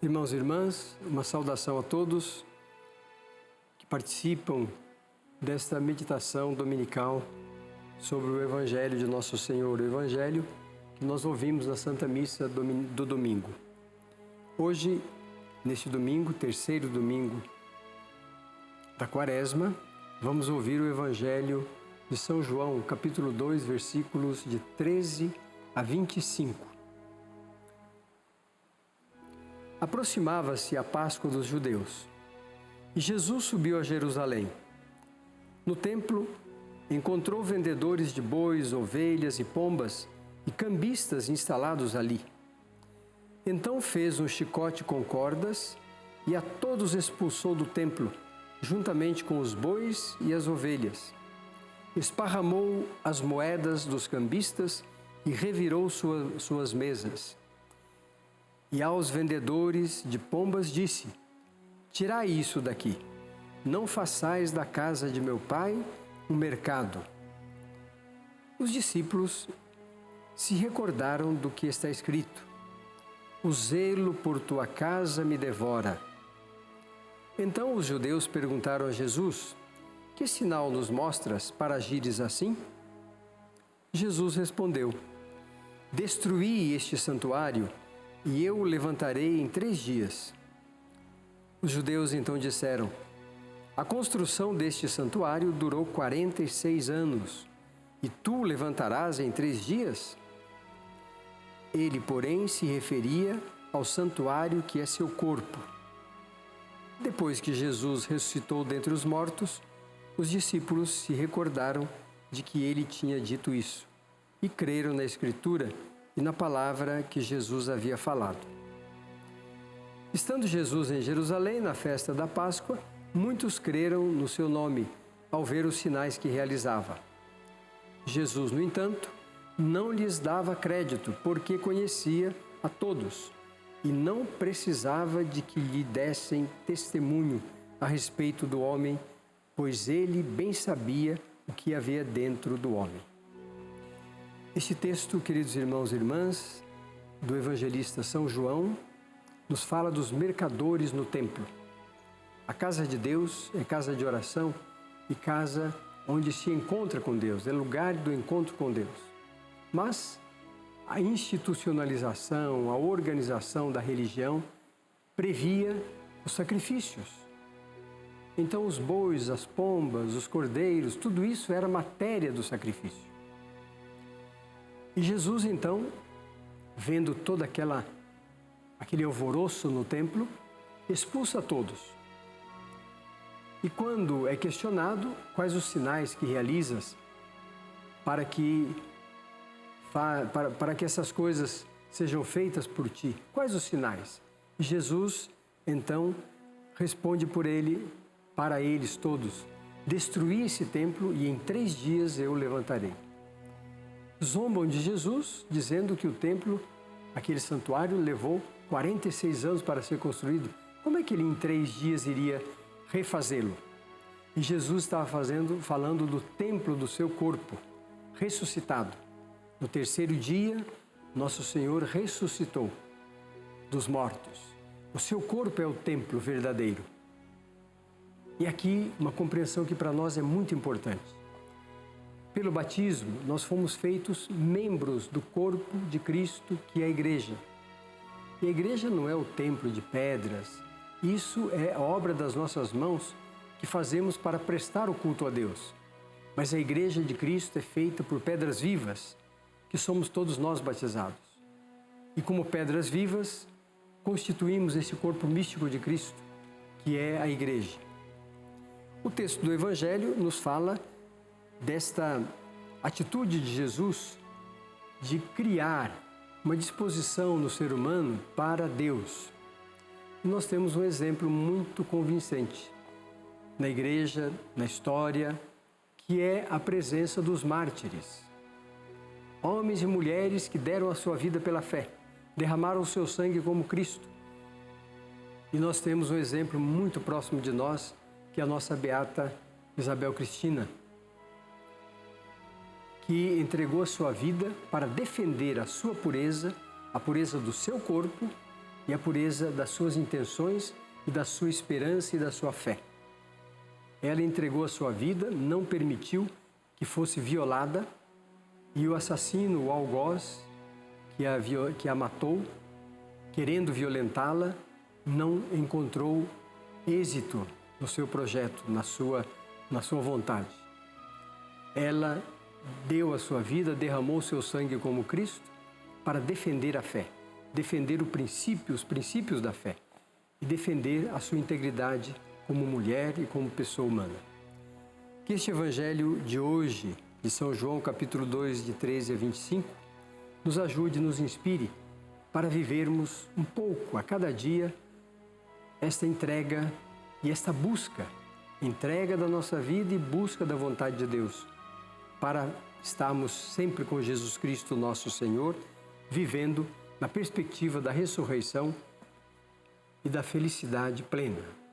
Irmãos e irmãs, uma saudação a todos que participam desta meditação dominical sobre o Evangelho de Nosso Senhor, o Evangelho que nós ouvimos na Santa Missa do domingo. Hoje, neste domingo, terceiro domingo da Quaresma, vamos ouvir o Evangelho de São João, capítulo 2, versículos de 13 a 25. Aproximava-se a Páscoa dos judeus e Jesus subiu a Jerusalém. No templo, encontrou vendedores de bois, ovelhas e pombas e cambistas instalados ali. Então fez um chicote com cordas e a todos expulsou do templo, juntamente com os bois e as ovelhas. Esparramou as moedas dos cambistas e revirou suas mesas. E aos vendedores de pombas disse: tirai isso daqui, não façais da casa de meu pai um mercado. Os discípulos se recordaram do que está escrito: o zelo por tua casa me devora. Então os judeus perguntaram a Jesus: que sinal nos mostras para agires assim? Jesus respondeu: destruí este santuário e eu o levantarei em 3 dias. Os judeus então disseram: a construção deste santuário durou 46 anos, e tu o levantarás em 3 dias? Ele, porém, se referia ao santuário que é seu corpo. Depois que Jesus ressuscitou dentre os mortos, os discípulos se recordaram de que ele tinha dito isso, e creram na Escritura e na palavra que Jesus havia falado. Estando Jesus em Jerusalém, na festa da Páscoa, muitos creram no seu nome, ao ver os sinais que realizava. Jesus, no entanto, não lhes dava crédito, porque conhecia a todos e não precisava de que lhe dessem testemunho a respeito do homem, pois ele bem sabia o que havia dentro do homem. Este texto, queridos irmãos e irmãs, do evangelista São João, nos fala dos mercadores no templo. A casa de Deus é casa de oração e casa onde se encontra com Deus, é lugar do encontro com Deus. Mas a institucionalização, a organização da religião previa os sacrifícios. Então os bois, as pombas, os cordeiros, tudo isso era matéria do sacrifício. E Jesus, então, vendo todo aquele alvoroço no templo, expulsa todos. E quando é questionado quais os sinais que realizas para que essas coisas sejam feitas por ti, quais os sinais? E Jesus, então, responde para eles todos: destruí esse templo e em 3 dias eu o levantarei. Zombam de Jesus, dizendo que o templo, aquele santuário, levou 46 anos para ser construído. Como é que ele em 3 dias iria refazê-lo? E Jesus estava falando do templo do seu corpo, ressuscitado. No 3º dia, Nosso Senhor ressuscitou dos mortos. O seu corpo é o templo verdadeiro. E aqui uma compreensão que para nós é muito importante. Pelo batismo, nós fomos feitos membros do corpo de Cristo, que é a Igreja. E a Igreja não é o templo de pedras, isso é a obra das nossas mãos que fazemos para prestar o culto a Deus. Mas a Igreja de Cristo é feita por pedras vivas, que somos todos nós batizados. E como pedras vivas, constituímos esse corpo místico de Cristo, que é a Igreja. O texto do Evangelho nos fala desta atitude de Jesus de criar uma disposição no ser humano para Deus. E nós temos um exemplo muito convincente na Igreja, na história, que é a presença dos mártires. Homens e mulheres que deram a sua vida pela fé, derramaram o seu sangue como Cristo. E nós temos um exemplo muito próximo de nós, que é a nossa beata Isabel Cristina, que entregou a sua vida para defender a sua pureza, a pureza do seu corpo e a pureza das suas intenções e da sua esperança e da sua fé. Ela entregou a sua vida, não permitiu que fosse violada, e o assassino, o algoz, que a matou, querendo violentá-la, não encontrou êxito no seu projeto, na sua vontade. Ela deu a sua vida, derramou seu sangue como Cristo para defender a fé, defender os princípios da fé e defender a sua integridade como mulher e como pessoa humana. Que este Evangelho de hoje, de São João, capítulo 2, de 13 a 25, nos ajude, nos inspire para vivermos um pouco a cada dia esta entrega e esta busca, entrega da nossa vida e busca da vontade de Deus, para estarmos sempre com Jesus Cristo, nosso Senhor, vivendo na perspectiva da ressurreição e da felicidade plena.